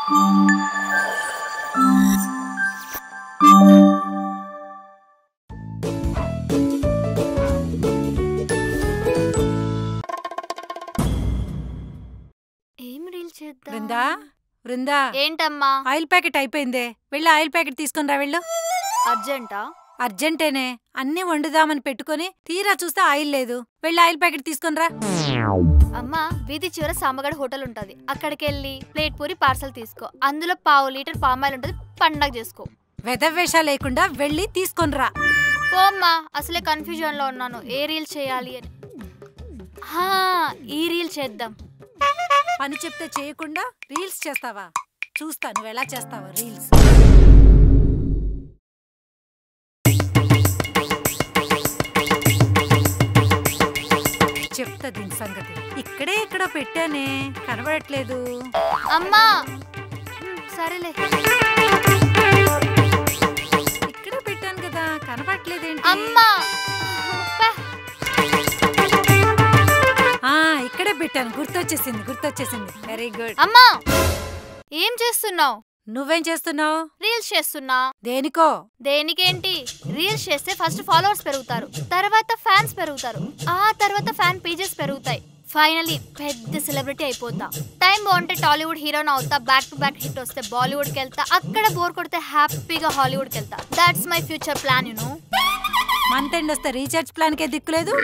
ఏం రీల్ చేద్దాం? బృందా బృందా, ఏంటమ్మా? ఆయిల్ ప్యాకెట్ అయిపోయిందే, వెళ్ళి ఆయిల్ ప్యాకెట్ తీసుకుని రా. వెళ్ళు. అర్జెంటా? అర్జెంటేనే. అన్నీ వండుదామని పెట్టుకుని తీరా చూస్తే ఆయిల్ లేదు. వెళ్ళి ఆయిల్ ప్యాకెట్ తీసుకుని రా. అమ్మా, వీధి చివర సాంబగడ హోటల్ ఉంటది, అక్కడికెళ్ళి ప్లేట్ పూరి పార్సల్ తీసుకో. అందులో 1/2 లీటర్ పామాయిల్ ఉంటది, పండగ చేసుకో. వెధవేషా లేకుండా వెళ్ళి తీసుకుని రా. పోమ్మా, అసలే కన్ఫ్యూజన్ లో ఉన్నాను ఏ రీల్ చేయాలి అని. ఈ రీల్ చేద్దాం. పని చెప్తే చేయకుండా రీల్స్ చేస్తావా? చూస్తా నువ్వు ఎలా చేస్తావా రీల్స్. చెప్తా దీని సంగతి. ఇక్కడే ఇక్కడ పెట్టానే, కనబడట్లేదు. అమ్మా సరేలే, ఇక్కడే పెట్టాను కదా, కనబడట్లేదేంటి? అమ్మా ఇక్కడే పెట్టాను, గుర్తొచ్చేసింది. Very good. అమ్మా ఏం చేస్తున్నావు? నువ్వేం చేస్తున్నావు? రీల్స్ చేస్తున్నా. దేనికో? దేనికేంటి, రీల్స్ చేస్తే ఫస్ట్ ఫాలోవర్స్ పెరుగుతారు, తర్వాత ఫ్యాన్స్ పెరుగుతారు, ఆ తర్వాత ఫ్యాన్ పేజెస్ పెరుగుతాయి. ఫైనలీ పెద్ద సెలబ్రిటీ అయిపోతా. టైం బాగుంటే టాలీవుడ్ హీరోన్ అవుతా, బ్యాక్ టు బ్యాక్ హిట్ వస్తే బాలీవుడ్ కి వెళ్తా, అక్కడ బోర్ కొడితే హ్యాపీగా హాలీవుడ్ కి వెళ్తా. That's my future plan. You know, month end వస్తే రీఛార్జ్ ప్లాన్ కే దిక్కులేదు,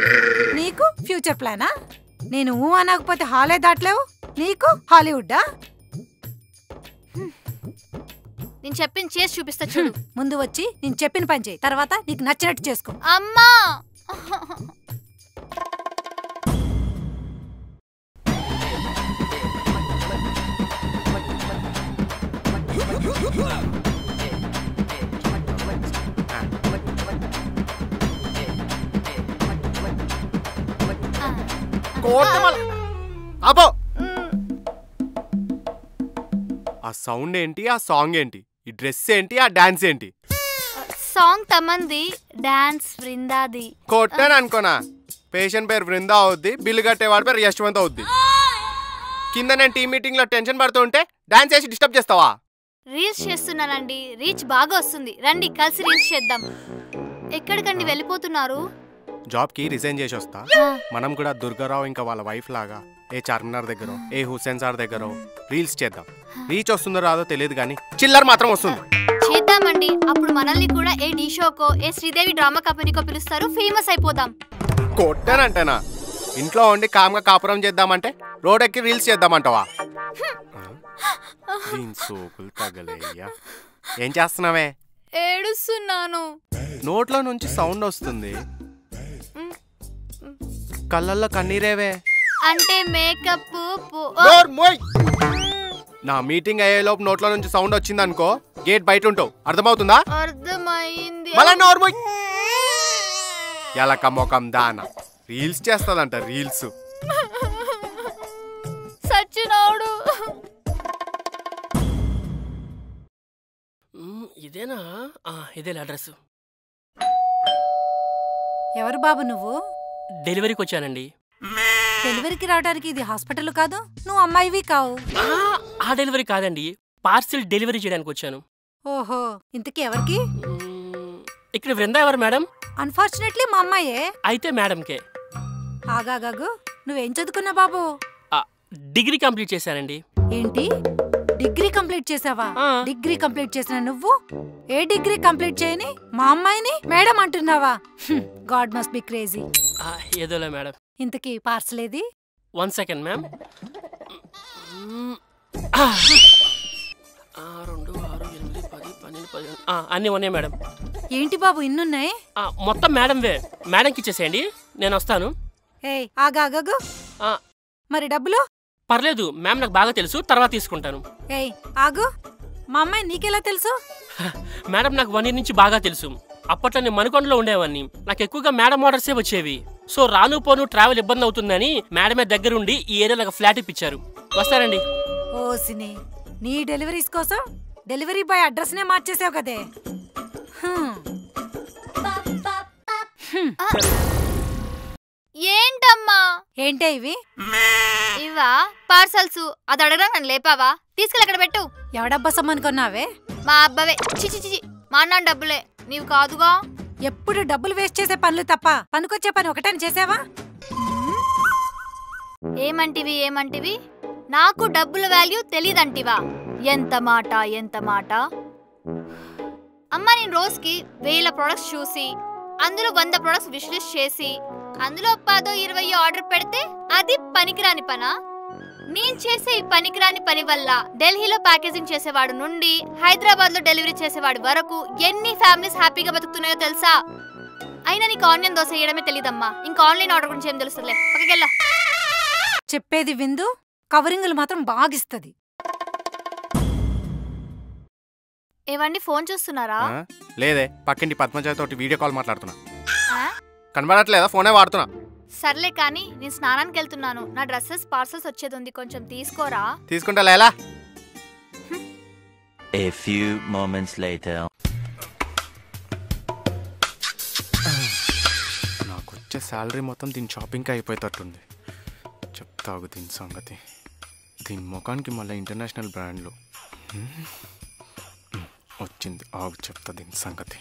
నీకు ఫ్యూచర్ ప్లానా? నేను అనకపోతే హాలే దాటలేవు, నీకు హాలీవుడ్డా? నేను చెప్పింది చేసి చూపిస్తా చూడు. ముందు వచ్చి నేను చెప్పిన పని చేయి, తర్వాత నీకు నచ్చినట్టు చేసుకో. అమ్మా ఆ సౌండ్ ఏంటి, ఆ సాంగ్ ఏంటి, ఈ డ్రెస్ ఏంటి, ఆ డాన్స్ ఏంటి? సాంగ్ తమంది, డాన్స్ వృందాది. కొట్టాను అనుకోనా, పేషెంట్ పేరు వృందా అవుద్ది, బిల్లు కట్టేవాడి పేరు యశ్వంత్ అవుద్ది. కింద నేను టీమ్ మీటింగ్ లో టెన్షన్ పడుతూ ఉంటే డాన్స్ చేసి డిస్టర్బ్ చేస్తావా? రీల్స్ చేస్తున్నానండి, రీచ్ బాగా వస్తుంది, రండి కలిసి రీల్స్ చేద్దాం. ఎక్కడికండి వెళ్ళిపోతున్నారు? జాబ్ కి రిజైన్ చేసి వస్తా. మనం కూడా దుర్గారావు ఇంకా వాళ్ళ వైఫ్ లాగా ఏ చార్మినార్ దగ్గర, ఏ హుస్సేన్ సార్ దగ్గర రీల్స్ చేద్దాం. రీచ్ వస్తుందో రాదో తెలియదు కానీ చిల్లర్ మాత్రం వస్తుంది. చేద్దామండి, అప్పుడు మనల్ని కూడా ఏ డి షోకో, ఏ శ్రీదేవి డ్రామా కంపెనీకో పిలుస్తారు, ఫేమస్ అయిపోదాం. కొట్టానంటేనా, ఇంట్లో ఉండి కామ్గా కాపురం చేద్దామంటే రోడ్ ఎక్కి రీల్స్ చేద్దామంటావా? సోకులు తగలేయ్యా. ఏం చేస్తున్నావే? ఏడుస్తున్నాను. నోట్లో నుంచి సౌండ్ వస్తుంది, కళ్ళల్లో కన్నీరేవే. అంటే మేకప్. నా మీటింగ్ అయ్యేలోపు నోట్లో నుంచి సౌండ్ వచ్చింది అనుకో, గేట్ బయట ఉంటావు, అర్థమవుతుందా? అర్థమైంది. ఎలక మొఖం దాన రీల్స్ చేస్తాదంట, రీల్స్. సచ్చినోడు. ఇదేనా? ఇదేలా అడ్రస్. ఎవరు బాబు నువ్వు? డెలివరీకి వచ్చానండి. డెలివరీకి రావడానికి ఇది హాస్పిటల్ కాదు, నువ్వు అమ్మాయివి కావు. ఆ డెలివరీ కాదండి, పార్సిల్ డెలివరీ చేయడానికి వచ్చాను. ఓహో, ఇంతకీ ఎవరికి? ఇక్కడ వృందా ఎవరు మేడం? అన్ఫార్చునేట్లీ మా అమ్మాయే. అయితే మేడంకే. ఆగాగాగు, నువ్వేం చదువుకున్నా బాబు? డిగ్రీ కంప్లీట్ చేశానండి. ఏంటి, డిగ్రీ కంప్లీట్ చేసావా? డిగ్రీ కంప్లీట్ చేసిన నువ్వు ఏ డిగ్రీ కంప్లీట్ చేయని మా అమ్మాయిని మేడం అంటున్నావా? God must be crazy. ఏదోలే మేడం. ఇంతకీ పార్సల్ ఏది? 1 సెకండ్ మ్యామ్. 2, 6, 8, 10, 12, 15 అన్నీ ఉన్నాయి మేడం. ఏంటి బాబు ఇన్నున్నాయి? మొత్తం మేడంవే. మేడంకి ఇచ్చేసేయండి, నేను వస్తాను. ఏయ్ ఆగాగాగు, మరి డబ్బులు? పర్లేదు మ్యామ్, నాకు బాగా తెలుసు, తర్వాత తీసుకుంటాను. ఏయ్ ఆగు, మా అమ్మాయి నీకెలా తెలుసు? మేడం నాకు 1 year నుంచి బాగా తెలుసు. అప్పట్లో నేను మణికొండలో ఉండేవాడిని, నాకు ఎక్కువగా మేడం ఆర్డర్సే వచ్చేవి. సో రాను పోను ట్రావెల్ ఇబ్బంది అవుతుందని మేడమే దగ్గరుండి ఈ ఏరియాలో ఫ్లాట్ ఇప్పించారు. వస్తారండి. ఓసిని, నీ డెలివరీస్ కోసం డెలివరీ బాయ్ అడ్రస్ నే మార్చేసావు కదే. ఏంటమ్మా ఏంటే ఇవి? ఇవా పార్సల్స్. అది అడగడం నన్ను లేపావా? తీసుకెళ్ళి అక్కడ పెట్టు. ఎవడబ్బా సమ్మని కొన్నావే? మా అబ్బవే. చిచి మా అన్న డబ్బులే, నీవు కాదుగా. ఎప్పుడు డబ్బులు వేస్ట్ చేసే పనులు తప్ప పనికొచ్చే పని ఒకటని చేసావా? ఏమంటివి? నాకు డబ్బుల వాల్యూ తెలీదంటివా? ఎంత మాట. అమ్మ, నేను రోజుకి 1000 ప్రొడక్ట్స్ చూసి అందులో 100 ప్రొడక్ట్స్ విష్ లిస్ట్ చేసి అందులో 10-20 ఆర్డర్ పెడితే అది పనికిరాని పనా? నేను చేసే ఈ పనికిరాని పని వల్ల ఢిల్లీలో ప్యాకేజింగ్ చేసేవాడు నుండి హైదరాబాద్ లో డెలివరీ చేసేవాడి వరకు ఎన్ని ఫ్యామిలీస్ హ్యాపీగా బతుకుతున్నాయో తెలుసా? అయినా నీకు ఆనియన్ దోశ వేయడమే తెలీదమ్మా. ఇంకా ఆన్లైన్ ఆర్డర్ గురించి ఏం తెలుస్తుందిలే, పక్కకెళ్ళా. చెప్పేది విందు, కవరింగులు మాత్రం బాగిస్తది. ఏవండి, ఫోన్ చూస్తున్నారా? లేదే, పక్కింటి పద్మజతోటి వీడియో కాల్ మాట్లాడుతున్నా. కనబడట్లేదా? ఫోనే వాడుతున్నా. సర్లే కానీ నేను స్నానానికి వెళ్తున్నాను. నా డ్రెస్సెస్ పార్సల్స్ వచ్చేది ఉంది, కొంచెం తీసుకోరా. తీసుకుంటా లేలా. A few moments later. నాకు వచ్చే శాలరీ మొత్తం దీని షాపింగ్కి అయిపోయేటట్టుంది. చెప్తాగు దీని సంగతి. దీని ముఖానికి మళ్ళీ ఇంటర్నేషనల్ బ్రాండ్లు వచ్చింది. ఆగు, చెప్తా దీని సంగతి.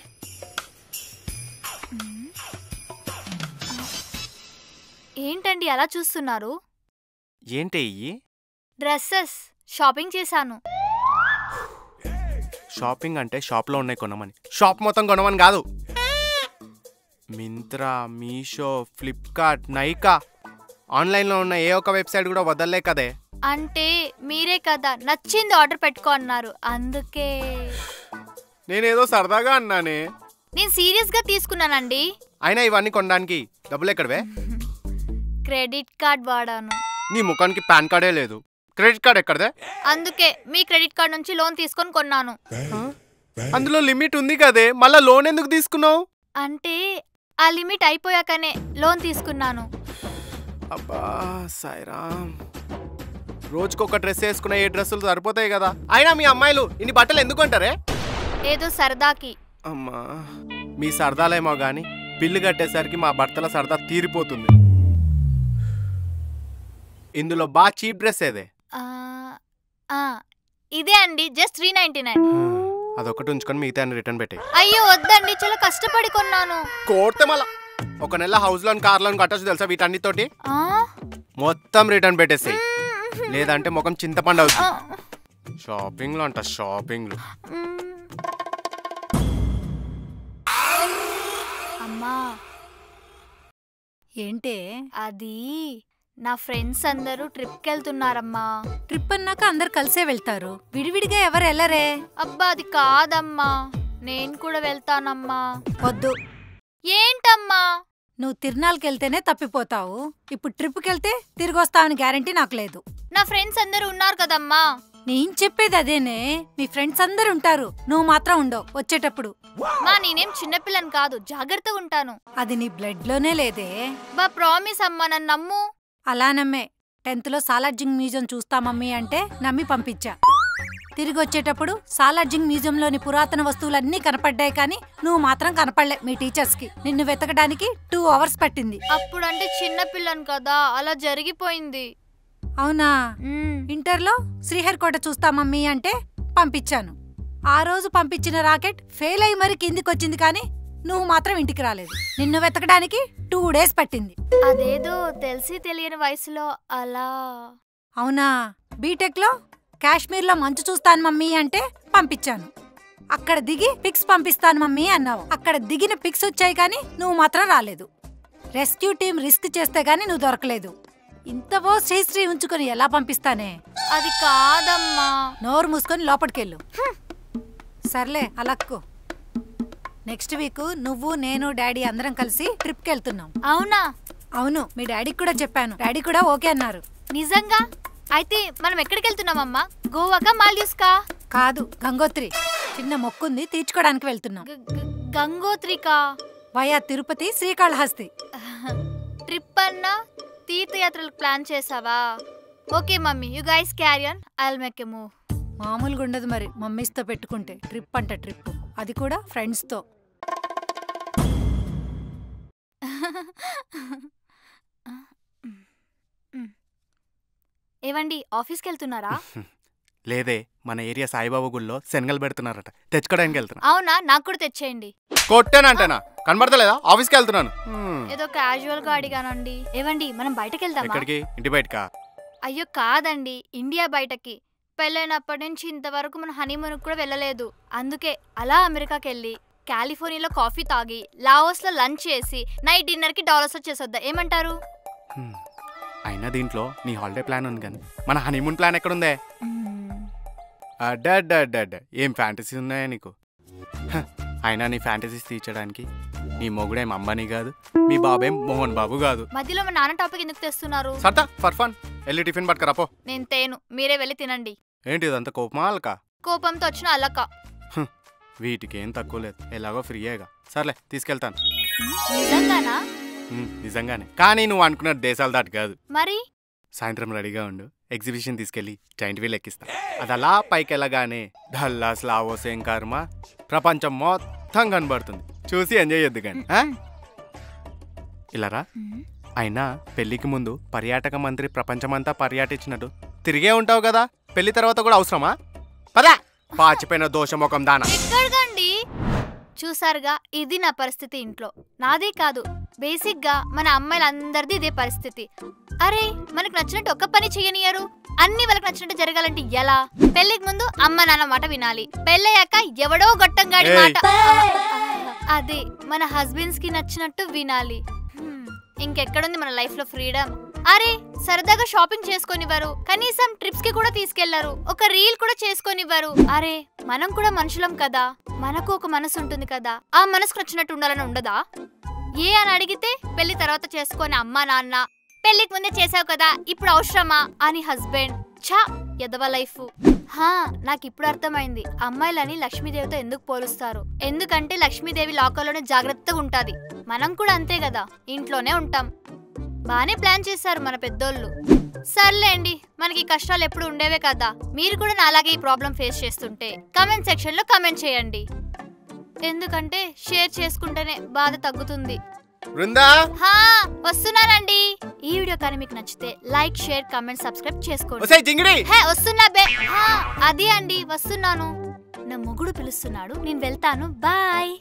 ఏంటండి అలా చూస్తున్నారు? ఏంటి ఇయ్యి? డ్రెస్సెస్ షాపింగ్ చేశాను. షాపింగ్ అంటే షాప్లో ఉన్నాయి కొనమని, షాప్ మొత్తం కొనమని కాదు. మింత్రా, మీషో, ఫ్లిప్కార్ట్, నైకా, ఆన్లైన్లో ఉన్న ఏ ఒక్క వెబ్సైట్ కూడా వదలలే కదే. అంటే మీరే కదా నచ్చింది ఆర్డర్ పెట్టుకో అన్నారు, అందుకే. నేనేదో సరదాగా అన్నానే. నేను సీరియస్ గా తీసుకున్నానండి. అయినా ఇవన్నీ కొనడానికి డబ్బులు ఎక్కడవే? క్రెడిట్ కార్డ్ వాడాను. నీ ముఖానికి పాన్ కార్డే లేదు, క్రెడిట్ కార్డ్ ఎక్కడదే? అందుకే మీ క్రెడిట్ కార్డ్ నుంచి లోన్ తీసుకొని కొన్నాను. అందులో లిమిట్ ఉంది కదే, మళ్ళా లోన్ ఎందుకు తీసుకున్నావు? అంటే ఆ లిమిట్ అయిపోయాకనే లోన్ తీసుకున్నాను. అబ్బా సాయిరామ్, రోజుకొక డ్రెస్ వేసుకున్న ఏ డ్రెస్సులు సరిపోతాయి కదా. అయినా మీ అమ్మాయిలు ఇన్ని బట్టలు ఎందుకు అంటారే? ఏదో సరదాకి. అమ్మా, మీ సరదాలేమో గాని బిల్లు కట్టేసరికి మా భర్తల సరదా తీరిపోతుంది. ఇందులో బాగా చీప్ డ్రెస్ ఏదే? ఇదే అండి, జస్ట్ 399. అదొకటి ఉంచుకొని మిగతా రిటర్న్ పెట్టే. అయ్యో వద్దండి, చాలా కష్టపడి కొన్నాను. కోర్తే మళ్ళా ఒక నెల హౌస్ లోన్, కార్ లోన్ కట్టచ్చు తెలుసా? వీటన్నితోటి మొత్తం రిటర్న్ పెట్టేసాయి, లేదంటే ముఖం చింతపండు అవుతుంది. షాపింగ్లు అంట, షాపింగ్లు. అమ్మా, ఏంటే అది నా ఫ్రెండ్స్ అందరూ ట్రిప్కి వెళ్తున్నారమ్మా. ట్రిప్ అన్నాక అందరు కలిసే వెళ్తారు, విడివిడిగా ఎవరు వెళ్ళరే? అబ్బా అది కాదమ్మా, నేను కూడా వెళ్తానమ్మా. వద్దు. ఏంటమ్మా? నువ్వు తిరునాళ్ళకి వెళ్తేనే తప్పిపోతావు, ఇప్పుడు ట్రిప్కి వెళ్తే తిరిగి వస్తావని గ్యారంటీ నాకు లేదు. నా ఫ్రెండ్స్ అందరూ ఉన్నారు కదమ్మా. నేను చెప్పేది అదేనే, మీ ఫ్రెండ్స్ అందరు ఉంటారు, నువ్వు మాత్రం ఉండవు వచ్చేటప్పుడు. మా నేనేం చిన్నపిల్లని కాదు, జాగ్రత్తగా ఉంటాను. అది నీ బ్లడ్ లోనే లేదే. బా ప్రామిస్ అమ్మా, నన్ను నమ్ము. అలా నమ్మే. 10th లో సాలార్జింగ్ మ్యూజియం చూస్తా మమ్మీ అంటే నమ్మి పంపించా. తిరిగి వచ్చేటప్పుడు సాలార్జింగ్ మ్యూజియంలోని పురాతన వస్తువులన్నీ కనపడ్డాయి, కానీ నువ్వు మాత్రం కనపడలే. మీ టీచర్స్ కి నిన్ను వెతకడానికి 2 hours పట్టింది. అప్పుడంటే చిన్నపిల్లని కదా, అలా జరిగిపోయింది. అవునా? ఇంటర్లో శ్రీహరికోట చూస్తా మమ్మీ అంటే పంపించాను. ఆ రోజు పంపించిన రాకెట్ ఫెయిల్ అయ్యి మరి కిందికొచ్చింది, కానీ నువ్వు మాత్రం ఇంటికి రాలేదు. నిన్ను వెతకడానికి 2 days పట్టింది. అదేదో తెలిసి తెలియని వయసులో అలా. అవునా? బీటెక్ లో కాశ్మీర్లో మంచు చూస్తాను మమ్మీ అంటే పంపించాను. అక్కడ దిగి పిక్స్ పంపిస్తాను మమ్మీ అన్నావు. అక్కడ దిగిన పిక్స్ వచ్చాయి, కానీ నువ్వు మాత్రం రాలేదు. రెస్క్యూ టీం రిస్క్ చేస్తే గానీ నువ్వు దొరకలేదు. ఇంతవో శ్రీశ్రీ ఉంచుకొని ఎలా పంపిస్తానే? అది కాదమ్మా. నోరు మూసుకొని లోపలికెళ్ళు. సర్లే అలక్కు. నెక్స్ట్ వీక్ నువ్వు, నేను, డాడీ అందరం కలిసి ట్రిప్కి వెళ్తున్నాం. అవునా? అవును, మీ డాడీకి కూడా చెప్పాను, డాడీ కూడా ఓకే అన్నారు. నిజంగా? అయితే మనం ఎక్కడికి వెళ్తున్నామమ్మా? గోవాకా, మాల్దీవ్స్కా? కాదు, గంగోత్రి. చిన్న మొక్కుంది, తీర్చుకోవడానికి వెళ్తున్నాం. గంగోత్రికా? వయా తిరుపతి, శ్రీకాళహస్తి. ట్రిప్ అన్నా తీర్థయాత్రలకు ప్లాన్ చేసావా? Okay mummy, you guys carry on, I will make a move. మామూలుగా ఉండదు మరి మమ్మీస్తో పెట్టుకుంటే. ట్రిప్ అంట ట్రిప్, అది కూడా ఫ్రెండ్స్తో. ఏవండి ఆఫీస్కి వెళ్తున్నారా? లేదే, మన ఏరియా సాయిబాబా గుళ్ళో శనగలు పెడుతున్నారట, తెచ్చుకోవడానికి వెళ్తున్నా. అవునా, నాకు కూడా తెచ్చేయండి. కొట్టానంటేనా? కనబడతలేదా? ఆఫీస్కి వెళ్తున్నాను. ఏదో క్యాజువల్ గా అడిగానండి. ఏవండి మనం బయటకు వెళ్దామా? ఎక్కడికి? ఇంటి బయటకా? అయ్యో కాదండి, ఇండియా బయటకి. పెళ్ళైనప్పటి నుంచి ఇంతవరకు మనం హనీమూన్ కూడా వెళ్ళలేదు. అందుకే అలా అమెరికాకి వెళ్ళి కాలిఫోర్నియాలో కాఫీ తాగి లావోస్ లో లంచ్ చేసి నైట్ డిన్నర్ కి డాలర్స్ వచ్చేసొద్దా, ఏమంటారు? అయినా దీంట్లో నీ హాలిడే ప్లాన్ ఉంది కానీ మన హనీమూన్ ప్లాన్ ఎక్కడుందే? అడ్డ ఏం ఫ్యాంటసీ ఉన్నాయా నీకు? అయినా నీ ఫ్యాంటసీస్ తీర్చడానికి నీ మొగుడేం అంబానీ కాదు, మీ బాబేం మోహన్ బాబు కాదు. మధ్యలో మా నాన్న టాపిక్ ఎందుకు తెస్తున్నారు? సర్దా ఫర్ ఫన్ వెళ్ళి టిఫిన్ పట్టుకరాపో. నేను తేను, మీరే వెళ్ళి తినండి. ఏంటి ఇదంతా కోపమా అలకా? కోపంతో వచ్చిన అలక. వీటికి ఏం తక్కువ లేదు, ఎలాగో ఫ్రీయేగా. సర్లే తీసుకెళ్తాను. నిజంగానా? నిజంగానే, కానీ నువ్వు అనుకున్న దేశాలు దాటి కాదు. మరి సాయంత్రం రెడీగా ఉండు, ఎగ్జిబిషన్ తీసుకెళ్ళి జైంట్ వీల్ ఎక్కిస్తా. అది అలా పైకి వెళ్ళగానే ఢల్లాస్ లావోస్ ఏం కర్మ ప్రపంచం మొత్తం కనబడుతుంది, చూసి ఎంజాయ్ చేద్దు కానీ. ఇలారా. అయినా పెళ్లికి ముందు పర్యాటక మంత్రి ప్రపంచమంతా పర్యాటించినట్టు తిరిగే ఉంటావు కదా, పెళ్లి తర్వాత కూడా అవసరమా? పదా పాచిపోయిన దోషముఖం దానా. ఎక్కడికండి? చూసారుగా, ఇది నా పరిస్థితి ఇంట్లో. నాదే కాదు, బేసిక్ గా మన అమ్మాయిలందరిది ఇదే పరిస్థితి. అరే మనకు నచ్చినట్టు ఒక్క పని చెయ్యనియరు, అన్ని వాళ్ళకి నచ్చినట్టు జరగాలంటే ఎలా? పెళ్లికి ముందు అమ్మ నాన్న మాట వినాలి, పెళ్ళయ్యాక ఎవడో గొట్టంగాడి మాట. అదే మన హస్బెండ్స్ కి నచ్చినట్టు వినాలి. ఇంకెక్కడుంది మన లైఫ్ లో ఫ్రీడమ్? అరే సరదాగా షాపింగ్ చేసుకొనివ్వరు, కనీసం ట్రిప్స్ కి కూడా తీసుకెళ్లారు, ఒక రీల్ కూడా చేసుకొనివ్వరు. అరే మనం కూడా మనుషులం కదా, మనకు ఒక మనసు ఉంటుంది కదా, ఆ మనసుకు నచ్చినట్టు ఉండాలని ఉండదా? ఏ అని అడిగితే పెళ్లి తర్వాత చేసుకొని అమ్మా నాన్న, పెళ్లికి ముందే చేసావు కదా ఇప్పుడు అవసరమా అని హస్బెండ్. ఛా ఎదవ లైఫ్. నాకు ఇప్పుడు అర్థమైంది అమ్మాయిలని లక్ష్మీదేవితో ఎందుకు పోలుస్తారు. ఎందుకంటే లక్ష్మీదేవి లాకర్లోనే జాగ్రత్తగా ఉంటది, మనం కూడా అంతే కదా, ఇంట్లోనే ఉంటాం. బానే ప్లాన్ చేశారు మన పెద్దోళ్ళు. సర్లేండి, మనకి కష్టాలు ఎప్పుడు ఉండేవే కదా. మీరు కూడా నాలాగే ఈ ప్రాబ్లం ఫేస్ చేస్తుంటే కామెంట్ సెక్షన్ లో కామెంట్ చేయండి, ఎందుకంటే షేర్ చేసుకుంటేనే బాధ తగ్గుతుంది. వస్తున్నానండి. ఈ వీడియో కానీ మీకు నచ్చితే లైక్, షేర్, కామెంట్, సబ్స్క్రైబ్ చేసుకోండి. వస్తున్నా బే. అది అండి వస్తున్నాను, నా మొగుడు పిలుస్తున్నాడు, నేను వెళ్తాను. బాయ్.